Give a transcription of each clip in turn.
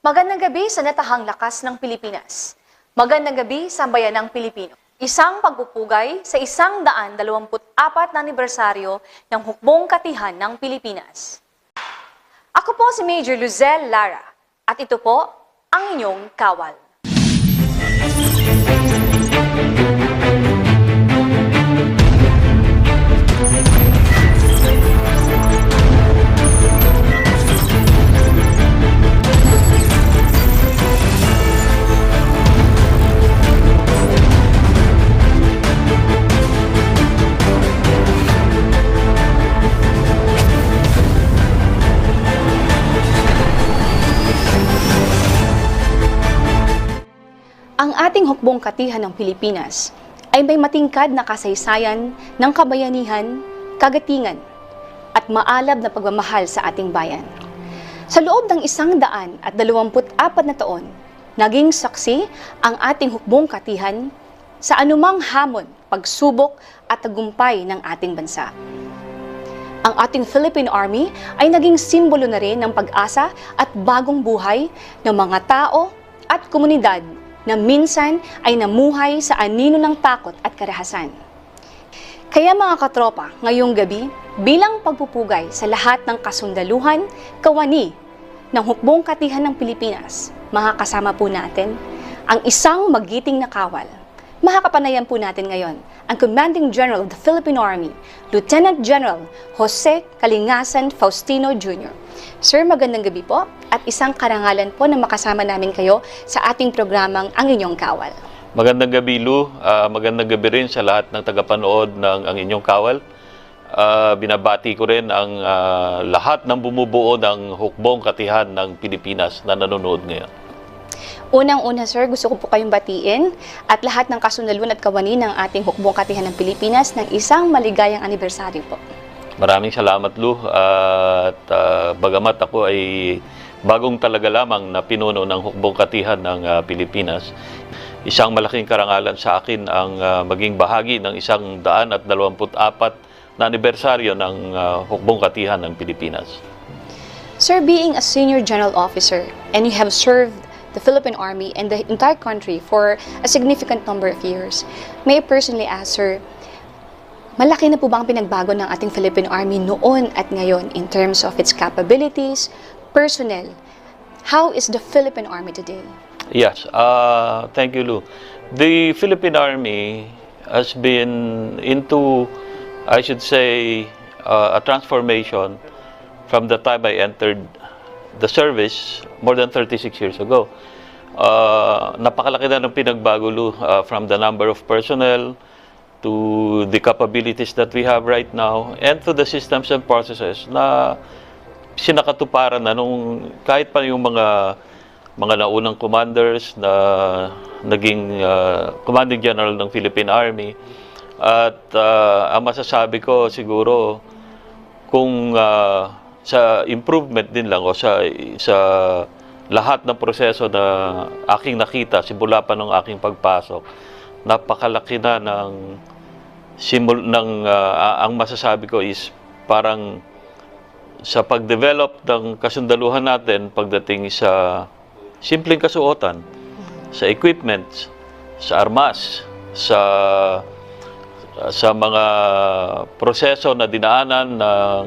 Magandang gabi sa natahang lakas ng Pilipinas. Magandang gabi sa bayanang Pilipino. Isang pagpupugay sa 124 na anibersaryo ng Hukbong Katihan ng Pilipinas. Ako po si Major Luzel Lara at ito po ang Inyong Kawal. Ang ating hukbong katihan ng Pilipinas ay may matingkad na kasaysayan ng kabayanihan, kagatingan, at maalab na pagmamahal sa ating bayan. Sa loob ng 124 na taon, naging saksi ang ating hukbong katihan sa anumang hamon, pagsubok at tagumpay ng ating bansa. Ang ating Philippine Army ay naging simbolo na rin ng pag-asa at bagong buhay ng mga tao at komunidad na minsan ay namuhay sa anino ng takot at karahasan. Kaya mga katropa, ngayong gabi, bilang pagpupugay sa lahat ng kasundaluhan, kawani ng Hukbong Katihan ng Pilipinas, makakasama po natin ang isang magiting na kawal. Makakapanayan po natin ngayon ang Commanding General of the Philippine Army, Lieutenant General Jose Kalingasan Faustino Jr. Sir, magandang gabi po at isang karangalan po na makasama namin kayo sa ating programang Ang Inyong Kawal. Magandang gabi, Lu. Magandang gabi rin sa lahat ng tagapanood ng Ang Inyong Kawal. Binabati ko rin ang lahat ng bumubuo ng Hukbong Katihan ng Pilipinas na nanonood ngayon. Unang-una, sir, gusto ko po kayong batiin at lahat ng kasundaluhan at kawani ng ating Hukbong Katihan ng Pilipinas ng isang maligayang anibersaryo po. Maraming salamat, Lu. At bagamat ako ay bagong talaga lamang na pinuno ng Hukbong Katihan ng Pilipinas, isang malaking karangalan sa akin ang maging bahagi ng 124 na anibersaryo ng Hukbong Katihan ng Pilipinas. Sir, being a senior general officer and you have served the Philippine Army and the entire country for a significant number of years, may I personally ask, sir, malaki na po ba ang pinagbago ng ating Philippine Army noon at ngayon in terms of its capabilities, personnel? How is the Philippine Army today? Yes, thank you, Lu. The Philippine Army has been into, I should say, a transformation from the time I entered the service more than 36 years ago. Napakalaki na ng pinagbago, Lu, from the number of personnel to the capabilities that we have right now and to the systems and processes na sinakatuparan na nung kahit pa yung mga naunang commanders na naging Commanding General ng Philippine Army. At ang masasabi ko siguro kung sa improvement din lang o sa lahat ng proseso na aking nakita simula pa ng aking pagpasok, napakalaki na ng ang masasabi ko is parang sa pag-develop ng kasundaluhan natin pagdating sa simpleng kasuotan, sa equipment, sa armas, sa mga proseso na dinaanan ng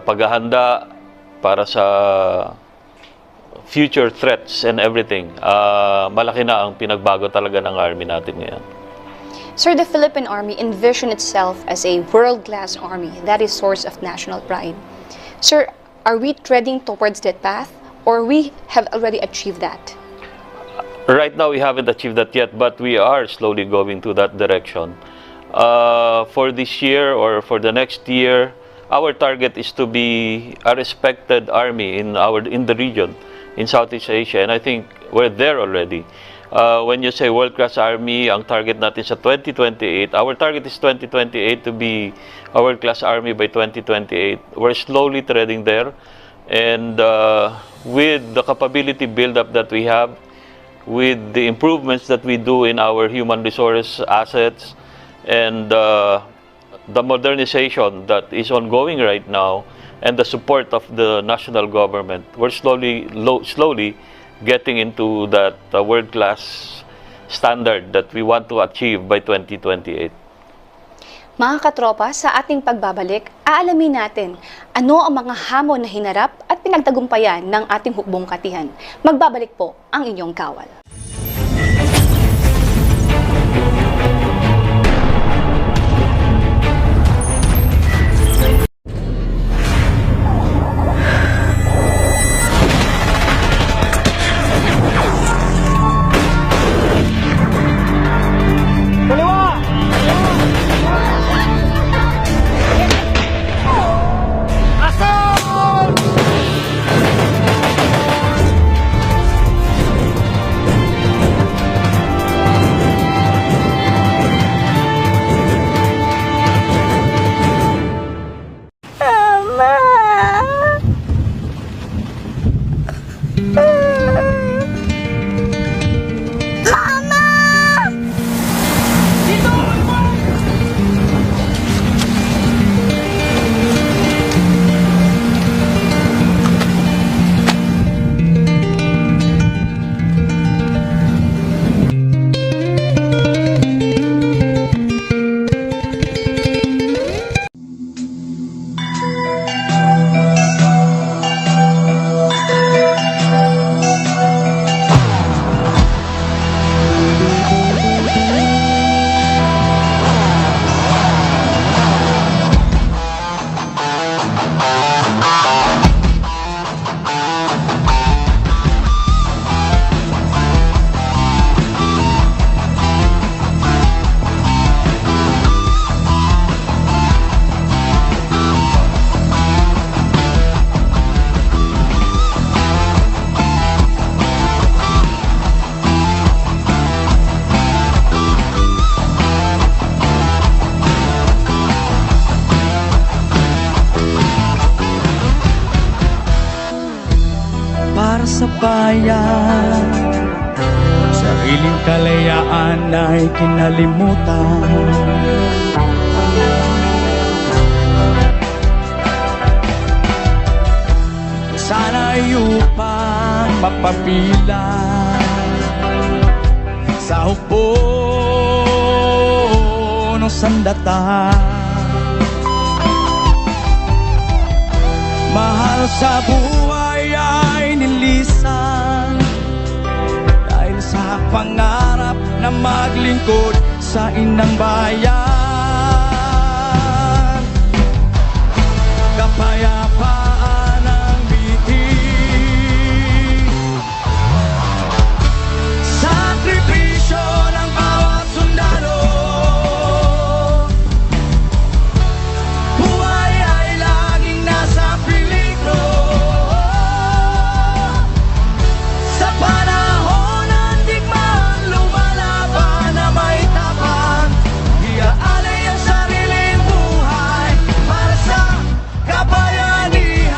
paghahanda para sa future threats and everything. Malaki na ang pinagbago talaga ng Army natin ngayon. Sir, the Philippine Army envisioned itself as a world-class army that is source of national pride. Sir, are we treading towards that path or we have already achieved that? Right now, we haven't achieved that yet, but we are slowly going to that direction. For this year or for the next year, our target is to be a respected army in the region, in Southeast Asia, and I think we're there already. When you say world-class army, ang target natin sa 2028, our target is 2028 to be a world-class army by 2028. We're slowly treading there, and with the capability build-up that we have, with the improvements that we do in our human resource assets, and the modernization that is ongoing right now, and the support of the national government, we're slowly getting into that world-class standard that we want to achieve by 2028. Mga katropa, sa ating pagbabalik, aalamin natin ano ang mga hamon na hinarap at pinagtagumpayan ng ating hukbong katihan. Magbabalik po ang inyong kawal. Sa bayan, sariling kalayaan ay kinalimutan. Sana'y upang mapapilan sa hukbo ng sandata. Mahal sa buhay ay nilisan dahil sa pangarap na maglingkod sa inang bayan. Kapayapaan ang bitin, sakripisyo ng bawat sundalo. Buhay ay laging nasa peligro sa panahon ng digmaan. Lumalaban na may tapang, iaalay ang sariling buhay para sa kabayanihan.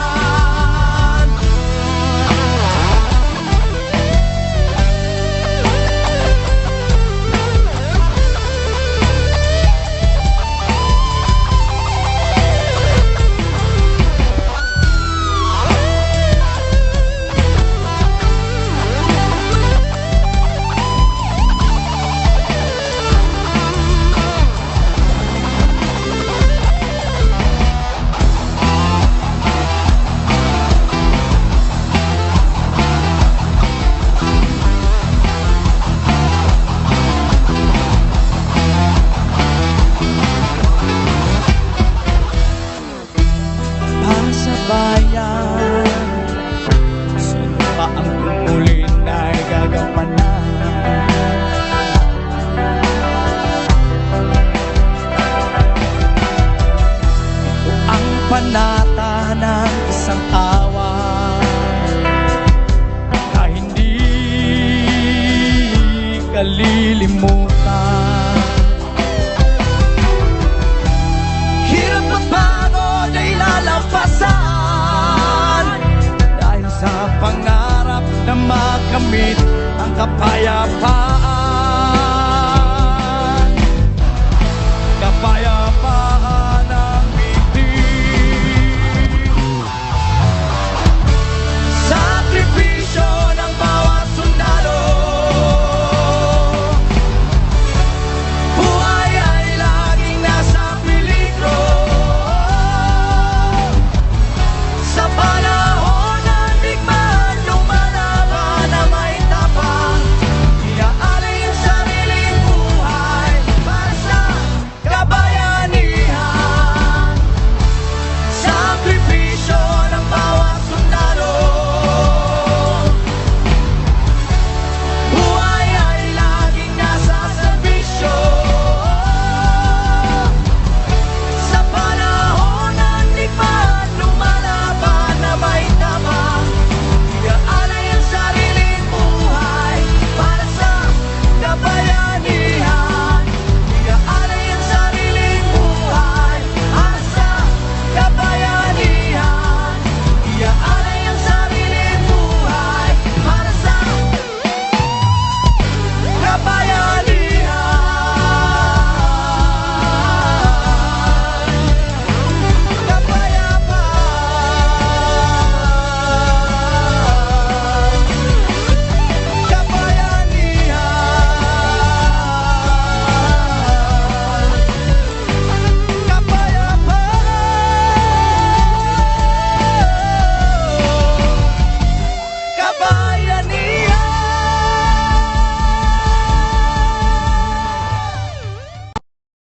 Para sa bayan, sino pa ang tungkulin ay gagampanan? Ito ang panata ng isang awan na hindi kalilimutan. Hirap at pagod ay lalampasan dahil sa pangarap na makamit ang kapayapaan. Kapayapaan ang bitin,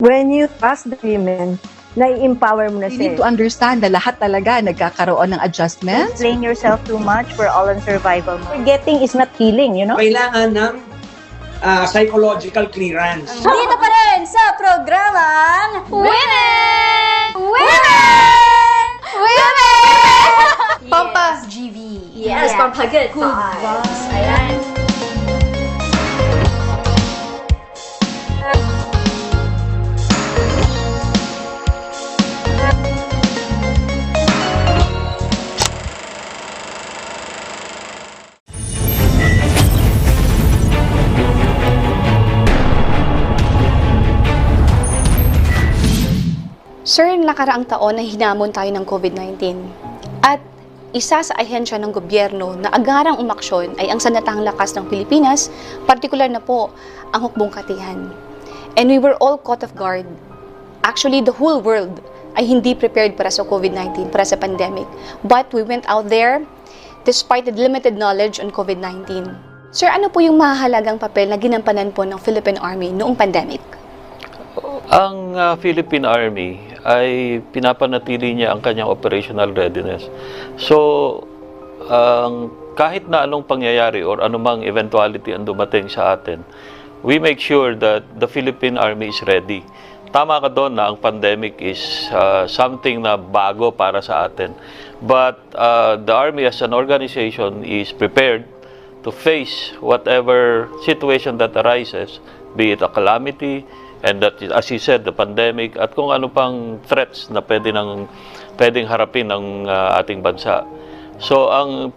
When you trust the women, na-empower mo na You siya. need to understand na lahat talaga nagkakaroon ng adjustments. Explain yourself too much, we're all in survival mode. Forgetting is not healing, you know? Kailangan ng psychological clearance. Dito pa rin sa programang Women! Women! Women! Pampas GV. Yes, pampagal. Good vibes. Ayan. Sir, nakaraang taon na hinamon tayo ng COVID-19 at isa sa ahensya ng gobyerno na agarang umaksyon ay ang Sandatahang Lakas ng Pilipinas, partikular na po ang hukbong katihan. And we were all caught off guard. Actually, the whole world ay hindi prepared para sa COVID-19, para sa pandemic. But we went out there despite the limited knowledge on COVID-19. Sir, ano po yung mahalagang papel na ginampanan po ng Philippine Army noong pandemic? Ang Philippine Army ay pinapanatili niya ang kanyang operational readiness. So, kahit na anong pangyayari or anumang eventuality ang dumating sa atin, we make sure that the Philippine Army is ready. Tama ka doon na ang pandemic is something na bago para sa atin. But the Army as an organization is prepared to face whatever situation that arises, be it a calamity, and that, as you said, the pandemic, at kung ano pang threats na pwedeng harapin ng ating bansa. So, ang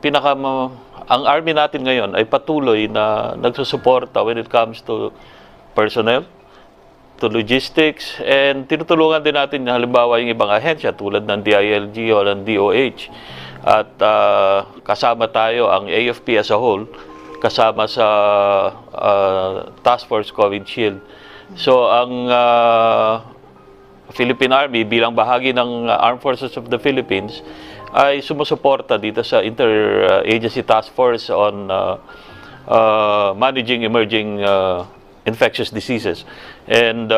Army natin ngayon ay patuloy na nagsusuporta when it comes to personnel, to logistics, and tinutulungan din natin halimbawa yung ibang ahensya tulad ng DILG o ng DOH. At kasama tayo, ang AFP as a whole, kasama sa Task Force COVID Shield. So, ang Philippine Army bilang bahagi ng Armed Forces of the Philippines ay sumusuporta dito sa Interagency Task Force on Managing Emerging Infectious Diseases. And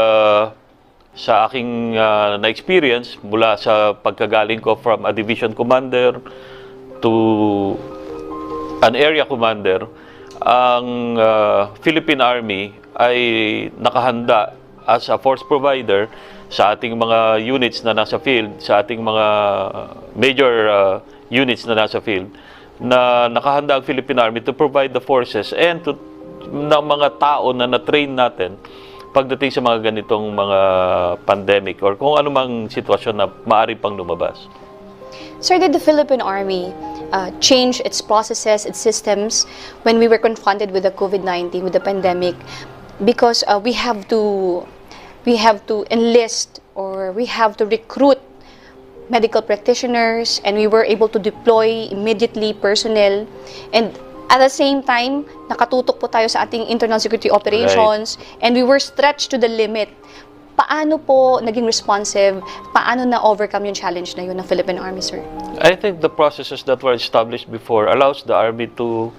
sa aking na-experience, mula sa pagkagaling ko from a division commander to an area commander, ang Philippine Army ay nakahanda as a force provider sa ating mga units na nasa field, sa ating mga major units na nasa field, na nakahanda ang Philippine Army to provide the forces and to ng mga tao na na-train natin pagdating sa mga ganitong mga pandemic or kung anumang sitwasyon na maaari pang lumabas. Sir, did the Philippine Army change its processes, its systems when we were confronted with the COVID-19, with the pandemic? Because we have to enlist or we have to recruit medical practitioners, and we were able to deploy immediately personnel, and at the same time nakatutok po tayo sa ating internal security operations, and we were stretched to the limit. Paano po naging responsive? Paano na-overcome yung challenge na yun ng Philippine Army, sir? I think the processes that were established before allows the Army to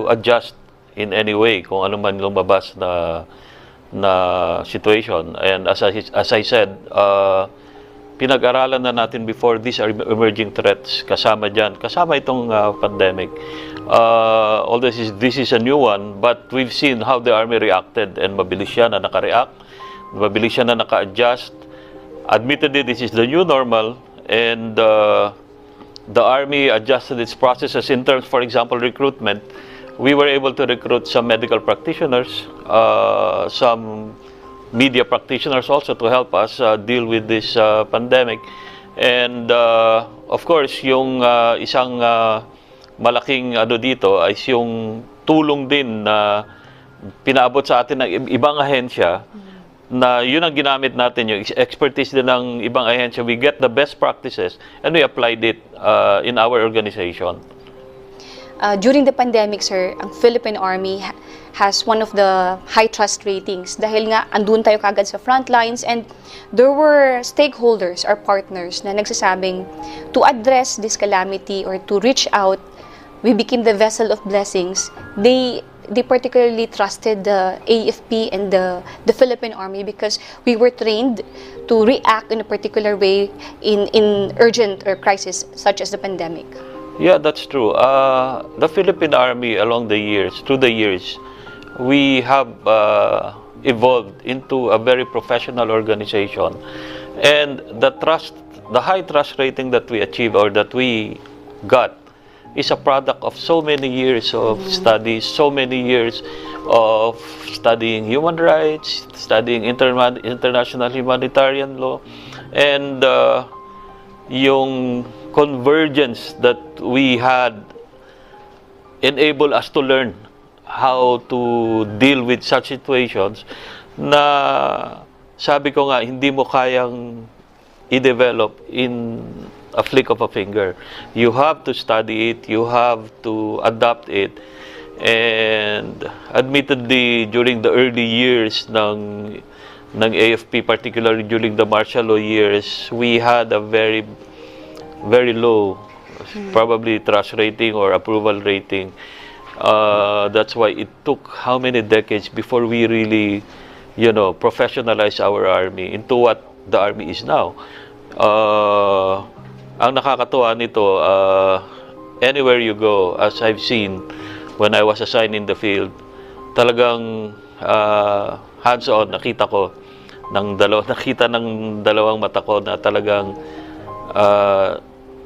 adjust in any way kung ano man lumabas na situation. And as I said, pinag-aralan na natin before these are emerging threats. Kasama itong pandemic. Although this is a new one, but we've seen how the Army reacted, and mabilis siya na naka-react, mabilis siya na naka-adjust. Admittedly, this is the new normal, and the Army adjusted its processes in terms, for example, recruitment. We were able to recruit some medical practitioners, some media practitioners also to help us deal with this pandemic. And of course, yung isang malaking dito ay yung tulong din na pinaabot sa atin ng ibang ahensya, na yun ang ginamit natin, yung expertise din ng ibang ahensya. We get the best practices and we applied it in our organization. During the pandemic, sir, ang Philippine Army has one of the high trust ratings dahil nga andun tayo kagad sa front lines, and there were stakeholders or partners na nagsasabing to address this calamity or to reach out, we became the vessel of blessings. They they particularly trusted the AFP and the Philippine Army because we were trained to react in a particular way in urgent or crisis such as the pandemic. Yeah, that's true. The Philippine Army through the years, we have evolved into a very professional organization. And the high trust rating that we achieve or that we got is a product of so many years of studies, so many years of studying human rights, studying international humanitarian law, and yung convergence that we had enabled us to learn how to deal with such situations na sabi ko nga, hindi mo kayang i-develop in a flick of a finger. You have to study it, you have to adapt it, and admittedly, during the early years ng AFP, particularly during the martial law years, we had a very, very low, probably trust rating or approval rating. That's why it took how many decades before we really, professionalize our army into what the army is now. Ang nakakatuwa nito, anywhere you go, as I've seen when I was assigned in the field, talagang hands-on, nakita ng dalawang mata ko na talagang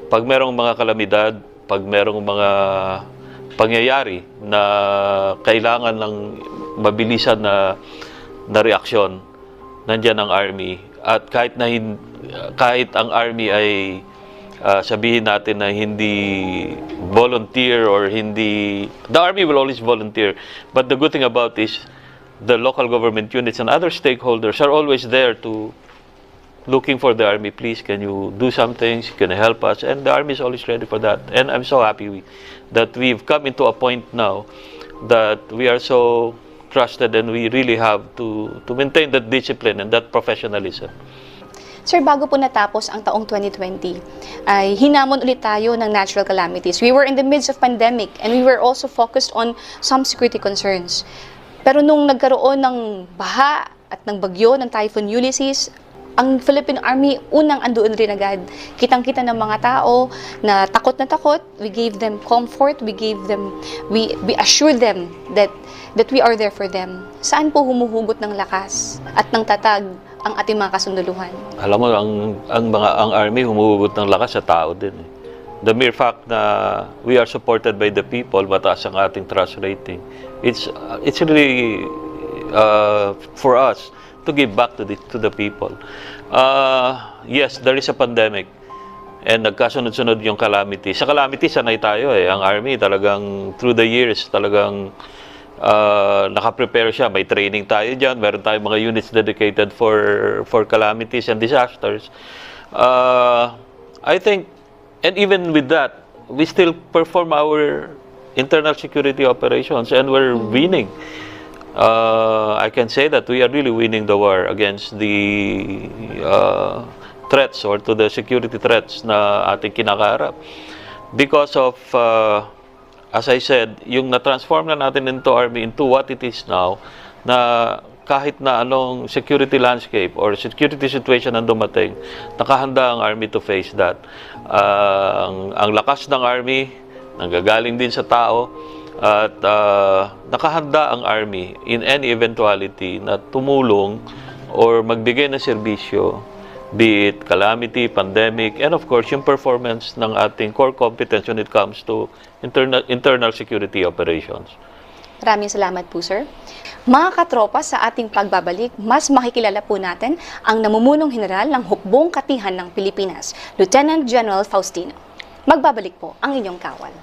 pag merong mga kalamidad, pag merong mga pangyayari na kailangan ng mabilisan na reaksyon, nandiyan ang army. At kahit ang army ay sabihin natin na hindi volunteer or hindi, the army will always volunteer. But the good thing about this, the local government units and other stakeholders are always there to looking for the army. Please, can you do some things? Can you help us? And the army is always ready for that. And I'm so happy that we've come into a point now that we are so trusted and we really have to maintain that discipline and that professionalism. Sir, bago po natapos ang taong 2020, ay hinamon ulit tayo ng natural calamities. We were in the midst of pandemic and we were also focused on some security concerns. Pero nung nagkaroon ng baha at ng bagyo ng Typhoon Ulysses, ang Philippine Army unang andoon rin agad. Kitang-kita ng mga tao na takot. We gave them comfort, we assured them that we are there for them. Saan po humuhugot ng lakas at ng tatag ang ating mga kasunduluhan? Alam mo, ang army humuhugot ng lakas sa tao din. The mere fact na we are supported by the people, mataas ang ating trust rating. It's really for us to give back to the people. Yes, there is a pandemic and nagkasunod-sunod yung calamity. Sa calamity, sanay tayo eh. Ang army talagang through the years talagang nakaprepare siya. May training tayo dyan. Meron tayong mga units dedicated for calamities and disasters. I think, and even with that, we still perform our internal security operations and we're winning. I can say that we are really winning the war against the threats or to the security threats na ating kinakaharap. Because of as I said, yung na-transform na natin into army into what it is now, na kahit na anong security landscape or security situation ang dumating, nakahanda ang army to face that. Ang lakas ng army, nanggagaling din sa tao, at nakahanda ang army in any eventuality na tumulong or magbigay ng serbisyo, be it calamity, pandemic, and of course, yung performance ng ating core competence when it comes to internal security operations. Maraming salamat po, sir. Mga katropa, sa ating pagbabalik, mas makikilala po natin ang namumunong general ng Hukbong Katihan ng Pilipinas, Lieutenant General Faustino. Magbabalik po ang inyong kawal.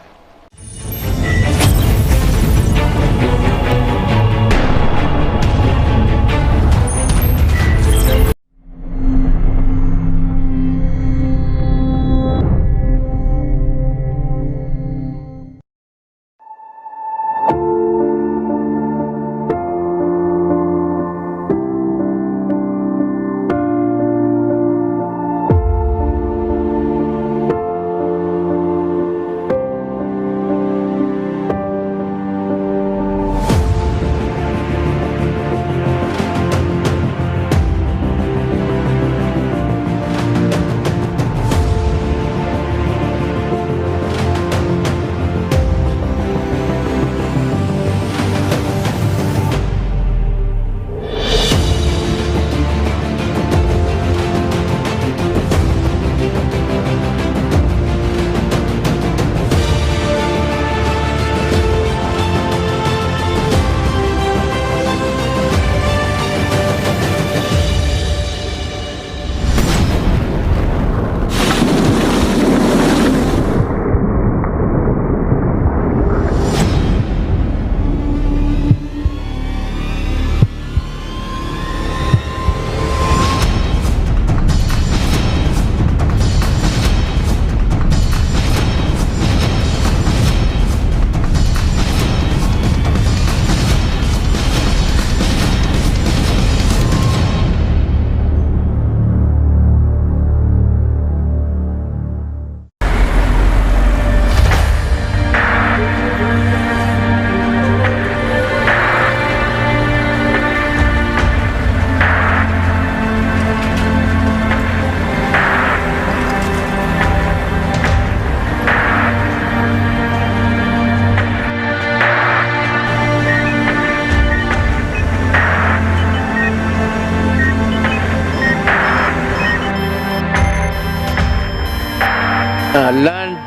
land,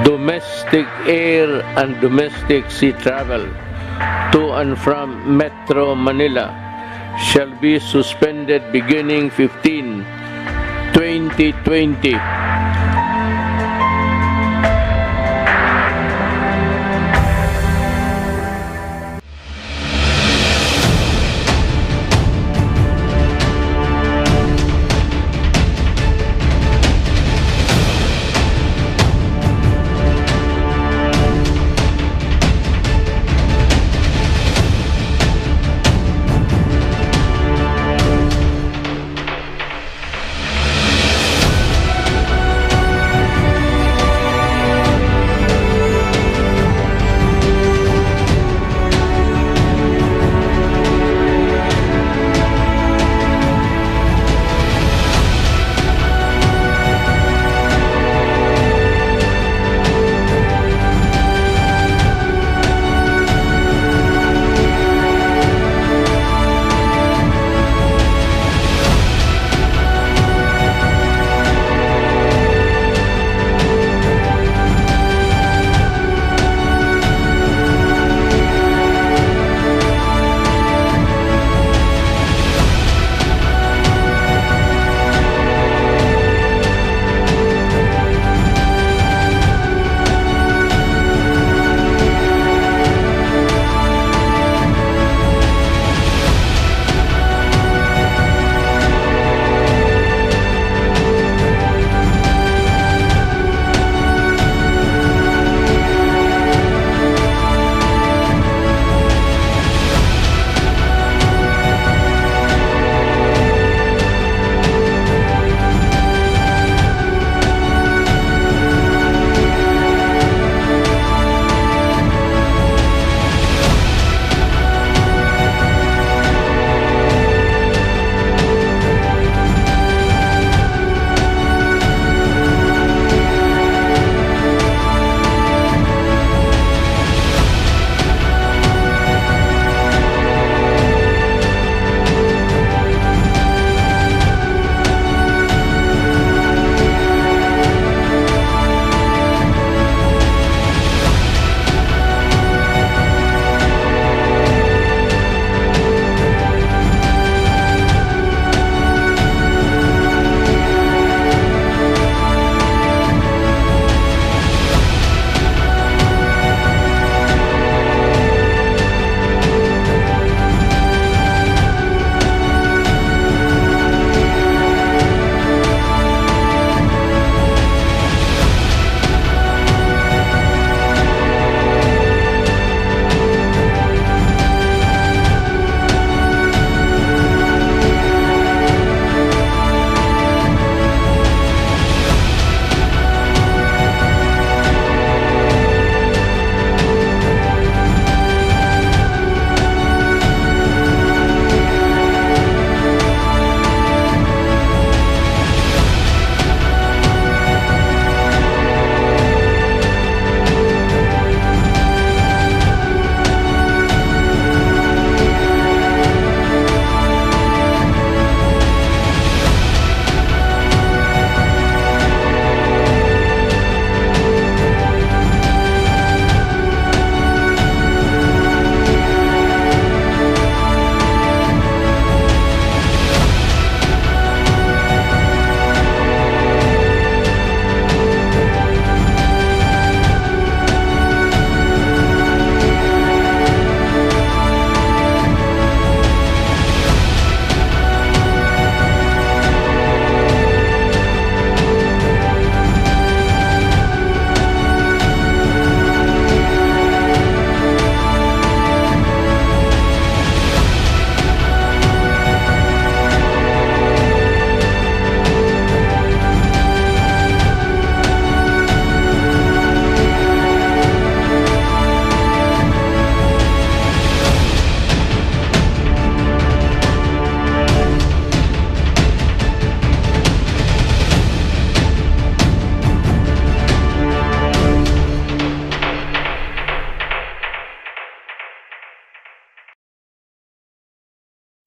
domestic air, and domestic sea travel to and from Metro Manila shall be suspended beginning 15/2020.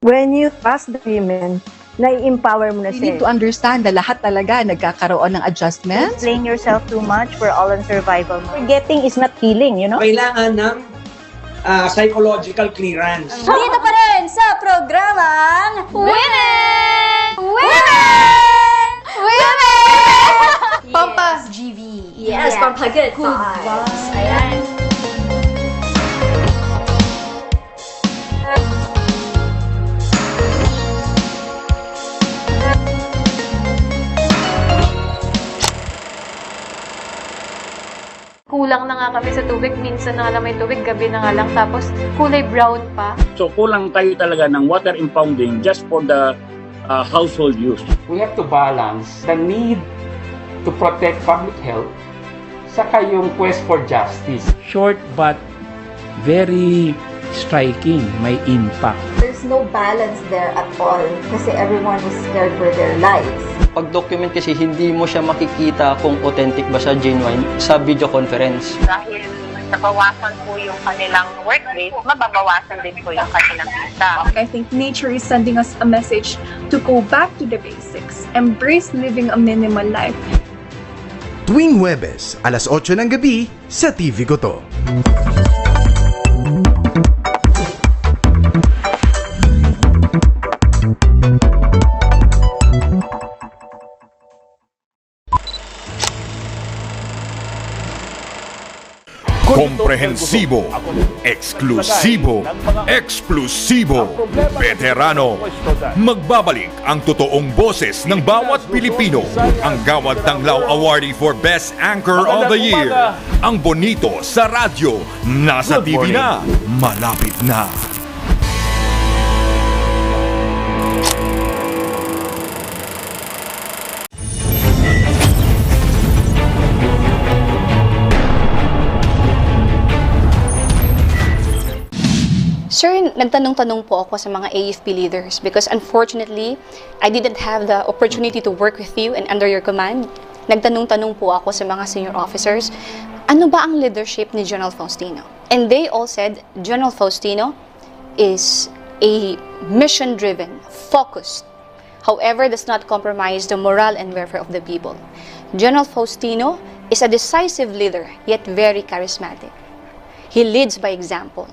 When you pass the agreement, nai-empower mo na You siya. need to understand na lahat talaga nagkakaroon ng adjustments. Explain yourself too much. We're all in survival mode. Forgetting is not healing, you know? Kailangan ng psychological clearance. Dito pa rin sa programang Women! Women! Women! Pampa GV. Yes, Pampa Good Vibes. Ayan. Kulang na nga kami sa tubig. Minsan na nga lang may tubig, gabi na nga lang. Tapos kulay brown pa. So kulang tayo talaga ng water impounding just for the household use. We have to balance the need to protect public health saka yung quest for justice. Short but very striking, may impact. There's no balance there at all kasi everyone is scared for their lives. Pag-document kasi hindi mo siya makikita kung authentic ba siya, genuine, sa video conference. Dahil nabawasan po yung kanilang work rate, mababawasan din po yung kanilang kita. I think nature is sending us a message to go back to the basics. Embrace living a minimal life. Tuwing Huwebes, alas 8 ng gabi sa TVQ2. Komprehensibo, eksklusibo, eksplosibo, veterano. Magbabalik ang totoong boses ng bawat Pilipino. Ang Gawad Tanglaw Awardee for Best Anchor of the Year. Ang bonito sa radyo, nasa TV na, malapit na. Sir, nagtanong-tanong po ako sa mga AFP leaders because unfortunately, I didn't have the opportunity to work with you and under your command. Nagtanong-tanong po ako sa mga senior officers, ano ba ang leadership ni General Faustino? And they all said, General Faustino is a mission-driven, focused, however does not compromise the morale and welfare of the people. General Faustino is a decisive leader, yet very charismatic. He leads by example.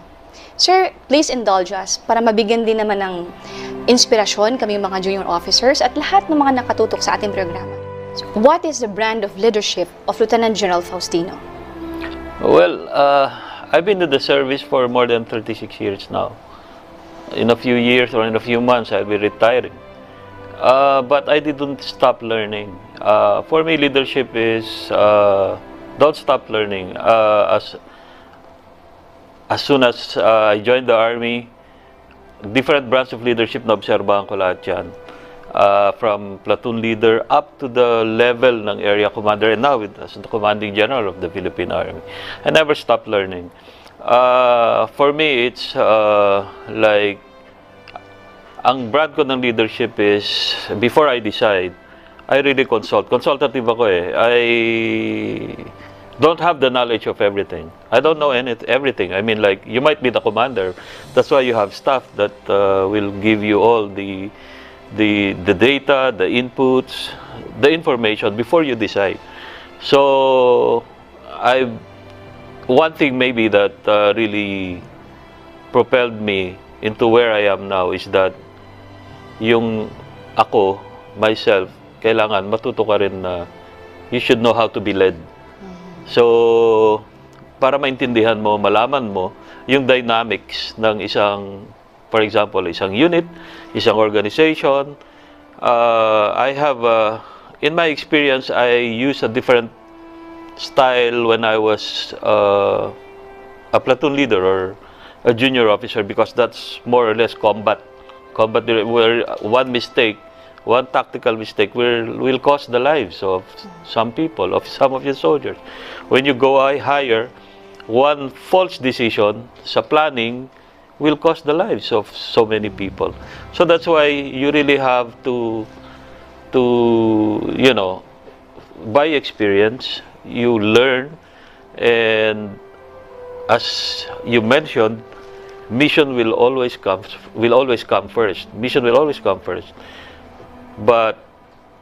Sir, please indulge us para mabigyan din naman ng inspirasyon kami mga junior officers at lahat ng mga nakatutok sa ating programa. So, what is the brand of leadership of Lieutenant General Faustino? Well, I've been in the service for more than 36 years now. In a few years or in a few months, I'll be retiring. But I didn't stop learning. For me, leadership is don't stop learning. As soon as I joined the Army, different branch of leadership na obserbahan ko lahat yan. From platoon leader up to the level ng area commander and now as the commanding general of the Philippine Army. I never stopped learning. For me, it's like, ang brand ko ng leadership is, before I decide, I really consult. Consultative ako eh. I don't have the knowledge of everything. I don't know everything. I mean, like, you might be the commander. That's why you have staff that will give you all the data, the inputs, the information before you decide. So, one thing maybe that really propelled me into where I am now is that yung ako, myself, kailangan matuto ka rin na you should know how to be led. So, para maintindihan mo, malaman mo yung dynamics ng isang, for example, isang unit, isang organization. I have, in my experience, I use a different style when I was a platoon leader or a junior officer because that's more or less combat. Combat where one mistake, one tactical mistake will cost the lives of some people, of some of your soldiers. When you go higher, one false decision sa planning will cost the lives of so many people. So that's why you really have to you know, by experience, you learn, and as you mentioned, mission will always come first. Mission will always come first. but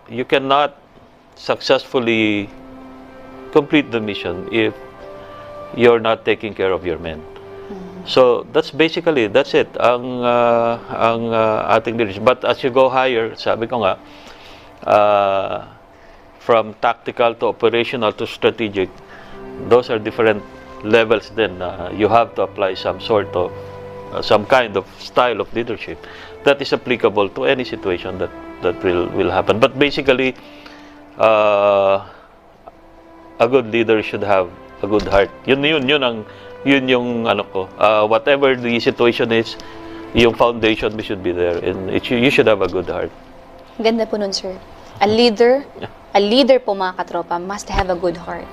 you cannot successfully complete the mission if you're not taking care of your men. So that's it ang ating leadership. But as you go higher, sabi ko nga, from tactical to operational to strategic, those are different levels. Then you have to apply some sort of some kind of style of leadership that is applicable to any situation that will happen. But basically, a good leader should have a good heart. Yun yung ano ko. Whatever the situation is, yung foundation should be there, and you should have a good heart. Ganda po nun, sir. A leader po mga katropa must have a good heart.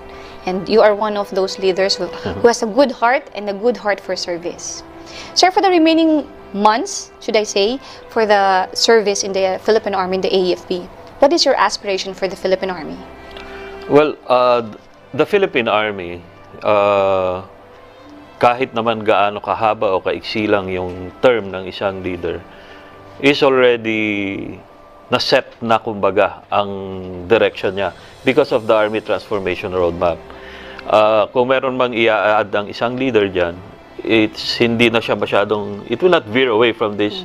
And you are one of those leaders who has a good heart and a good heart for service. Sir, for the remaining months, should I say, for the service in the Philippine Army, in the AFP, what is your aspiration for the Philippine Army? Well, the Philippine Army, kahit naman gaano kahaba o kaiksi lang yung term ng isang leader, is already na-set na kumbaga ang direction niya because of the Army Transformation Roadmap. Kung meron mang i-add ang isang leader dyan, hindi na siya masyadong, it will not veer away from this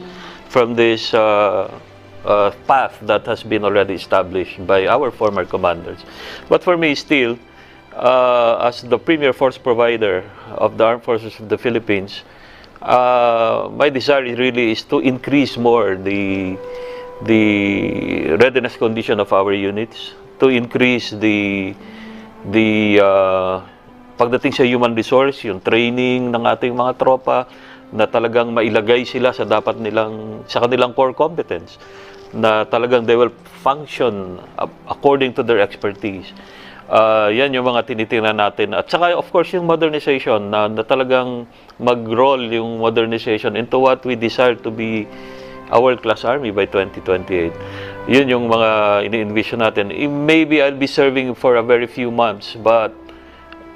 path that has been already established by our former commanders. But for me still, as the premier force provider of the Armed Forces of the Philippines, my desire really is to increase more the readiness condition of our units, to increase the pagdating sa human resource, yung training ng ating mga tropa, na talagang mailagay sila sa kanilang core competence, na talagang they will function according to their expertise. Yan yung mga tinitingnan natin. At saka, of course, yung modernization, na talagang mag-roll yung modernization into what we desire to be a world-class army by 2028. Yun yung mga ini-envision natin. Maybe I'll be serving for a very few months, but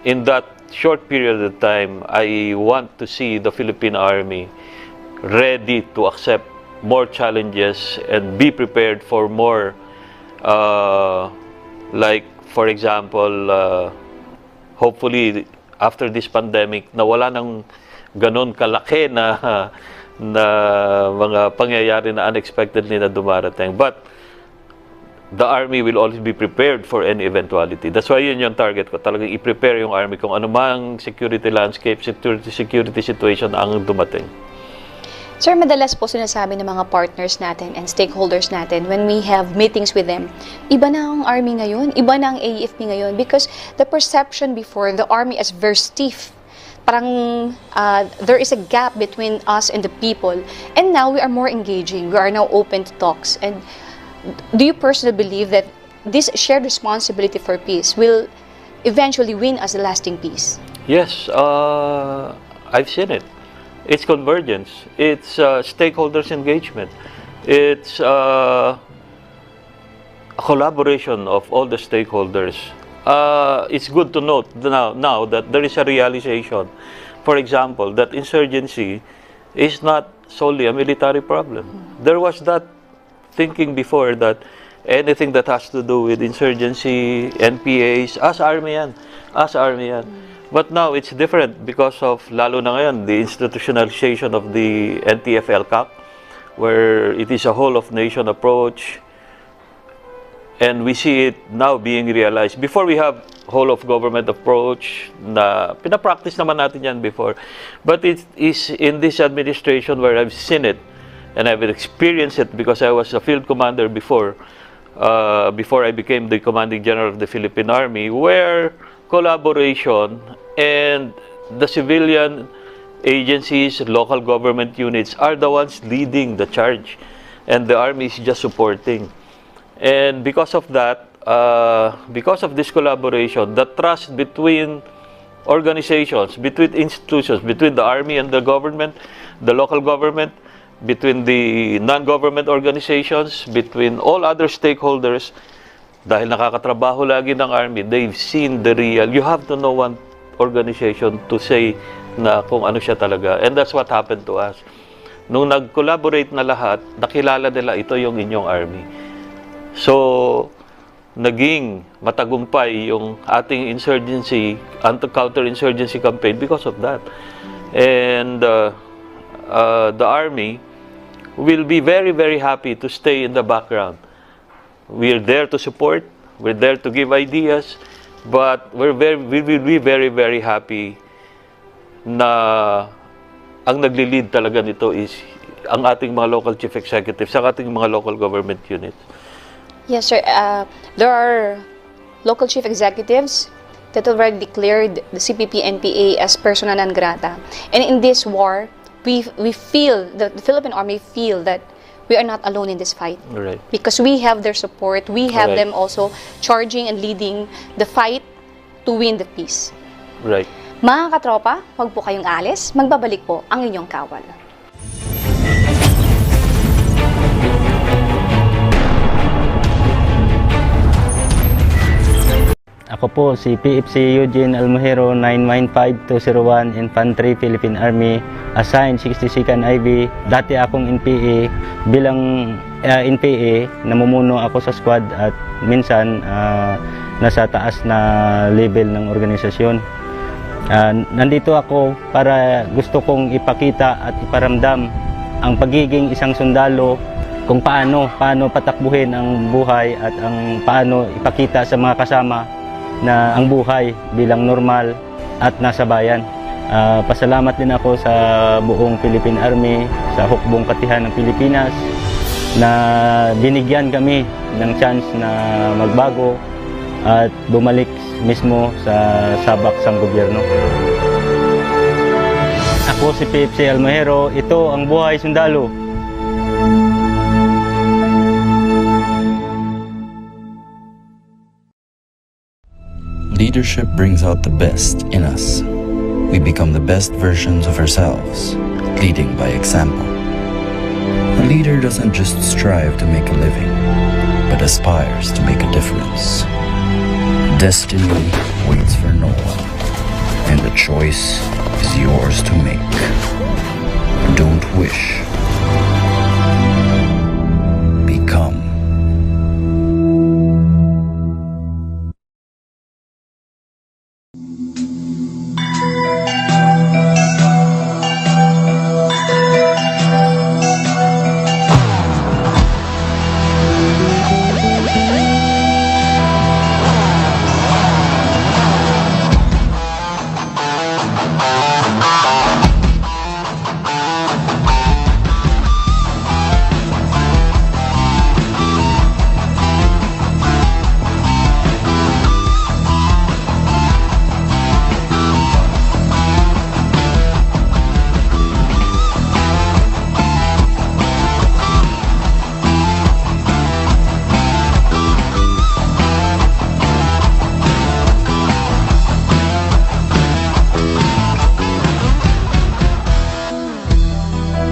in that short period of time, I want to see the Philippine Army ready to accept more challenges and be prepared for more, like, for example, hopefully, after this pandemic, na wala nang ganon kalaki na mga pangyayari na unexpectedly na dumarating. But the Army will always be prepared for any eventuality. That's why yun yung target ko. Talagang i-prepare yung Army kung anumang security landscape, security situation ang dumating. Sir, madalas po sinasabi ng mga partners natin and stakeholders natin when we have meetings with them, iba na ang Army ngayon, iba na ang AFP ngayon, because the perception before, the Army is very stiff. Parang there is a gap between us and the people. And now we are more engaging. We are now open to talks. And do you personally believe that this shared responsibility for peace will eventually win us a lasting peace? Yes, I've seen it. It's convergence. It's stakeholders engagement. It's a collaboration of all the stakeholders. It's good to note now that there is a realization, for example, that insurgency is not solely a military problem. There was that thinking before that anything that has to do with insurgency, NPAs, as army yan. But now it's different because of, lalo na ngayon, the institutionalization of the NTF-LCAC, where it is a whole-of-nation approach, and we see it now being realized. Before we have whole-of-government approach, na pinapractice naman natin yan before, but it is in this administration where I've seen it, and I've experienced it because I was a field commander before I became the commanding general of the Philippine Army, where collaboration and the civilian agencies, local government units are the ones leading the charge, and the Army is just supporting. And because of that, because of this collaboration, the trust between organizations, between institutions, between the Army and the government, the local government, between the non-government organizations, between all other stakeholders, dahil nakakatrabaho lagi ng Army, they've seen the real, you have to know one organization to say na kung ano siya talaga. And that's what happened to us. Nung nag-collaborate na lahat, nakilala nila ito yung inyong Army. So, naging matagumpay yung ating insurgency, counter-insurgency campaign because of that. And the Army will be very, very happy to stay in the background. We're there to support, we're there to give ideas, but we will be very, very happy na ang nagli-lead talaga nito is ang ating mga local chief executives, ang ating mga local government units. Yes, sir. There are local chief executives that already declared the CPP-NPA as persona non grata. And in this war, we feel, the Philippine Army feel that we are not alone in this fight. Right. Because we have their support. We have Right. them also charging and leading the fight to win the peace. Right. Mga katropa, huwag po kayong alis. Magbabalik po ang inyong kawal. Ako po si PFC Eugene Almojero 915201 Infantry Philippine Army, assigned 62nd IB. Dati akong NPA. Bilang NPA, namumuno ako sa squad at minsan nasa taas na level ng organisasyon. Nandito ako para gusto kong ipakita at iparamdam ang pagiging isang sundalo, kung paano patakbuhin ang buhay at ang paano ipakita sa mga kasama na ang buhay bilang normal at nasa bayan. Pasalamat din ako sa buong Philippine Army, sa hukbong katihan ng Pilipinas na binigyan kami ng chance na magbago at bumalik mismo sa sabak sang gobyerno. Ako si PFC Almojero, ito ang buhay sundalo. Leadership brings out the best in us. We become the best versions of ourselves, leading by example. A leader doesn't just strive to make a living, but aspires to make a difference. Destiny waits for no one, and the choice is yours to make. Don't wish. Become.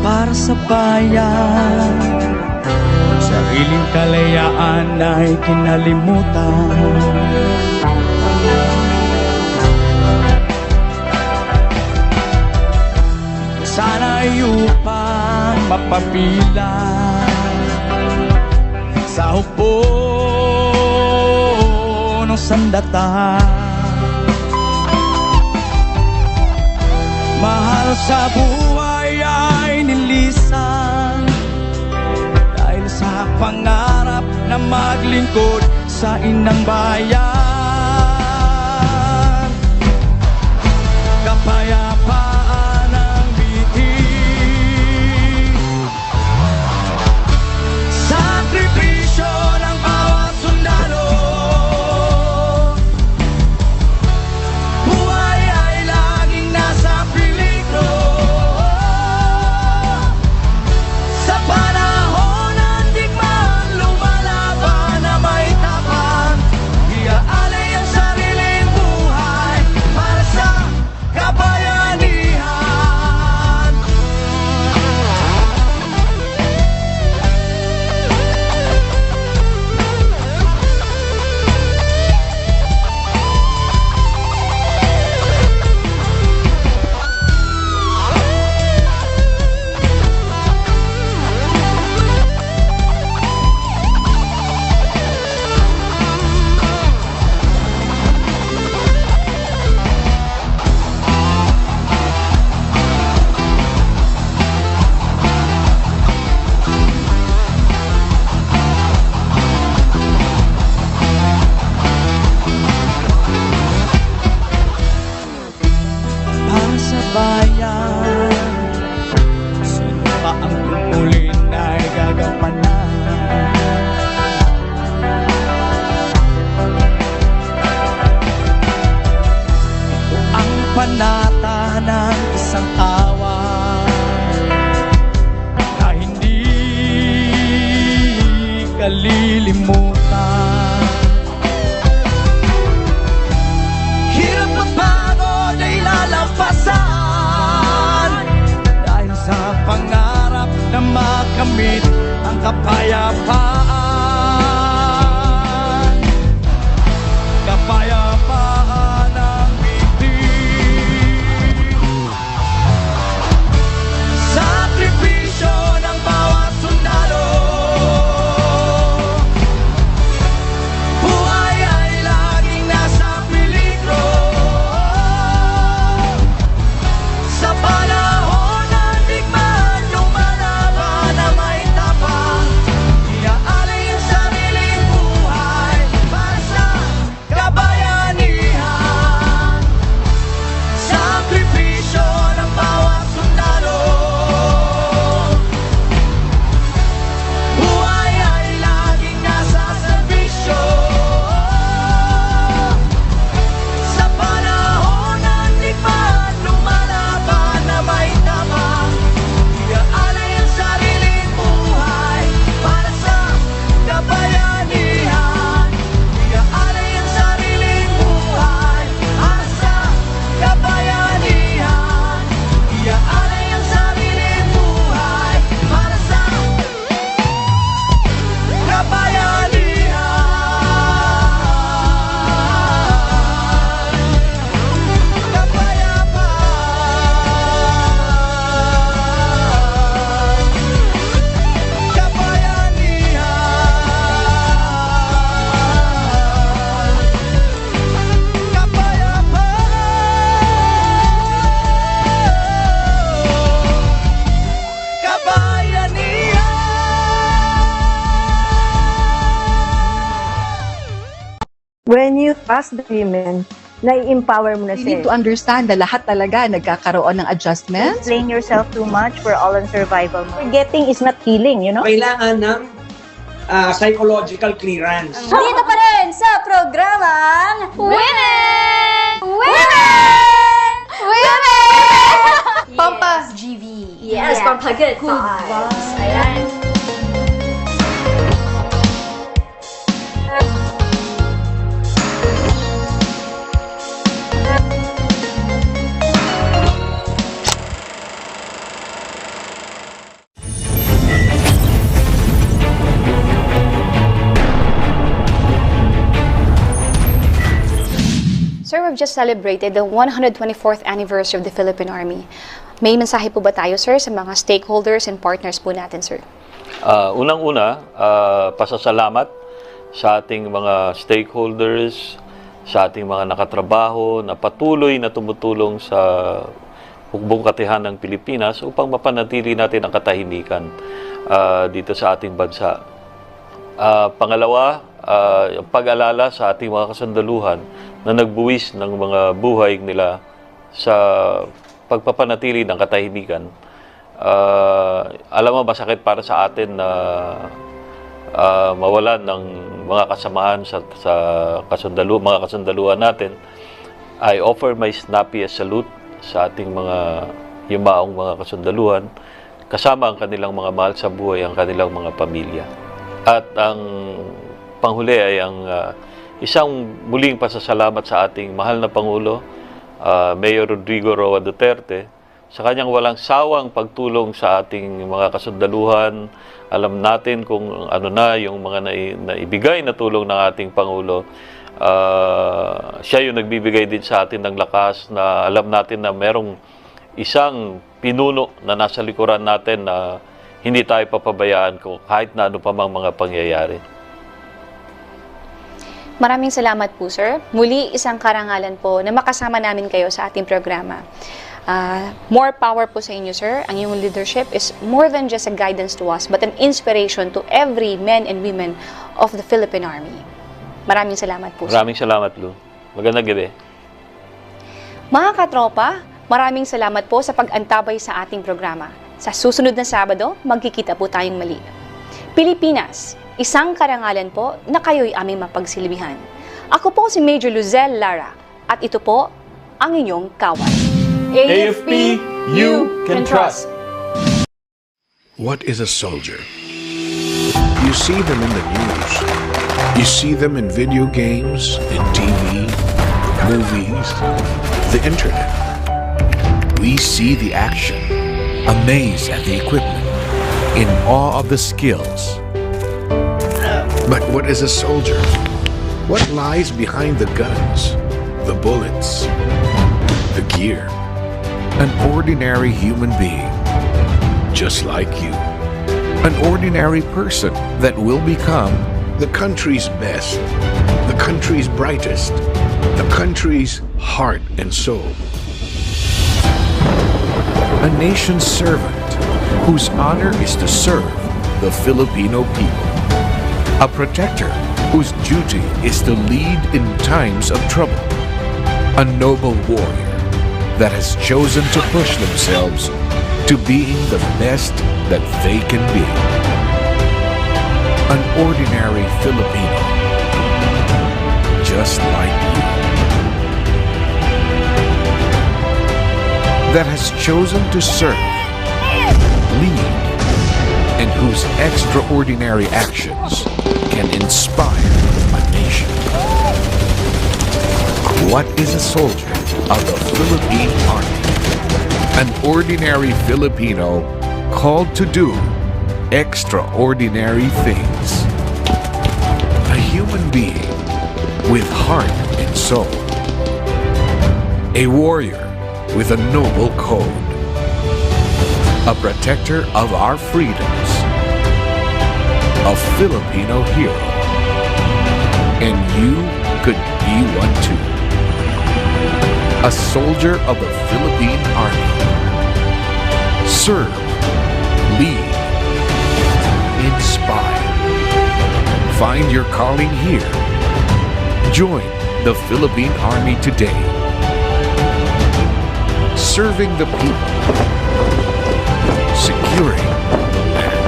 Para sa bayan, sariling kalayaan ay kinalimutan. Sana'y upang mapapilan sa hukbo ng sandata. Mahal sa buhay ay nilisan dahil sa pangarap na maglingkod sa inang bayan. Kapayapaan ang bitin, sakripisyo ng bawat sundalo. Buhay ay laging nasa peligro sa panahon ng digmaan, lumalaban na may tapang. Iyaan kalilimutan. Hirap at pagod ay lalampasan dahil sa pangarap na makamit ang kapayapaan. Kapayapaan ang ibig. Sakripisyo ng bawat sundalo. Buhay ay laging nasa peligro. Sa panahon ng digmaan, lumalaban na may tapang. Iaalay ang sariling buhay para sa kabayanihan. Sakripisyo ng bawat sundalo. Buhay ay laging nasa serbisyo. Sa panahon ng digmaan, lumalaban na may tapang. Iaalay ang sariling buhay para sa kabayanihan. Iaalay ang sariling buhay para sa kabayanihan. Iaalay ang sariling buhay para sa When you trust the women, nai-empower mo na You siya. need to understand na lahat talaga nagkakaroon ng adjustment. Explain yourself too much, we're all in survival mode. Forgetting is not healing, you know? Kailangan ng psychological clearance. Dito pa rin sa programang Women! Women! Women! Pampas GV. Yes, pampagood vibes. Ayan. Sir, we've just celebrated the 124th anniversary of the Philippine Army. May mensahe po ba tayo, sir, sa mga stakeholders and partners po natin, sir? Unang-una, pasasalamat sa ating mga stakeholders, sa ating mga nakatrabaho na patuloy na tumutulong sa hukbong katihan ng Pilipinas upang mapanatili natin ang katahimikan dito sa ating bansa. Pangalawa, pag-alala sa ating mga kasandaluhan na nagbuwis ng mga buhay nila sa pagpapanatili ng katahimikan. Alam mo, masakit para sa atin na mawalan ng mga kasamahan sa mga kasandaluhan natin. I offer my snappiest salute sa ating mga yumaong mga kasandaluhan, kasama ang kanilang mga mahal sa buhay, ang kanilang mga pamilya. At ang panghuli ay ang isang muling pasasalamat sa ating mahal na Pangulo, Mayor Rodrigo Roa Duterte, sa kanyang walang sawang pagtulong sa ating mga kasundaluhan. Alam natin kung ano na yung mga naibigay na tulong ng ating Pangulo. Siya yung nagbibigay din sa atin ng lakas na alam natin na merong isang pinuno na nasa likuran natin na hindi tayo papabayaan kung kahit na ano pa mang mga pangyayari. Maraming salamat po, sir. Muli, isang karangalan po na makasama namin kayo sa ating programa. More power po sa inyo, sir. Ang iyong leadership is more than just a guidance to us, but an inspiration to every men and women of the Philippine Army. Maraming salamat po, sir. Maraming salamat, Lu. Magandang gabi. Mga katropa, maraming salamat po sa pag-antabay sa ating programa. Sa susunod na Sabado, magkikita po tayong mali. Pilipinas, isang karangalan po na kayo'y aming mapagsilbihan. Ako po si Major Luzelle Lara at ito po ang inyong kawal. AFP, you can trust. What is a soldier? You see them in the news. You see them in video games, in TV, movies, the internet. We see the action, amazed at the equipment, in awe of the skills. But what is a soldier? What lies behind the guns, the bullets, the gear? An ordinary human being, just like you. An ordinary person that will become the country's best, the country's brightest, the country's heart and soul. A nation's servant whose honor is to serve the Filipino people. A protector whose duty is to lead in times of trouble. A noble warrior that has chosen to push themselves to being the best that they can be. An ordinary Filipino, just like you, that has chosen to serve, lead, and whose extraordinary actions can inspire a nation. What is a soldier of the Philippine Army? An ordinary Filipino called to do extraordinary things. A human being with heart and soul. A warrior with a noble code. A protector of our freedoms. A Filipino hero. And you could be one too. A soldier of the Philippine Army. Serve, lead, inspire. Find your calling here. Join the Philippine Army today. Serving the people. Securing the land.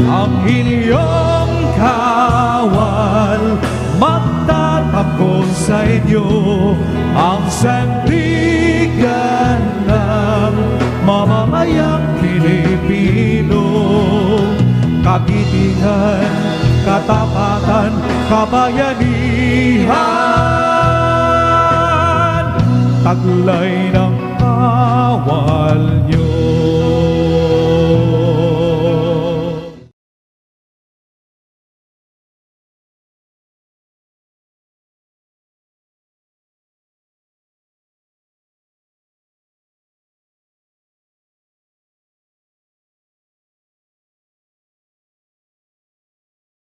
Ang inyong kawal magtatakbo sa inyo, ang sandigan ng mamamayang Pilipino. Kagitingan, katapatan, kabayanihan, taglay ng kawal nyo.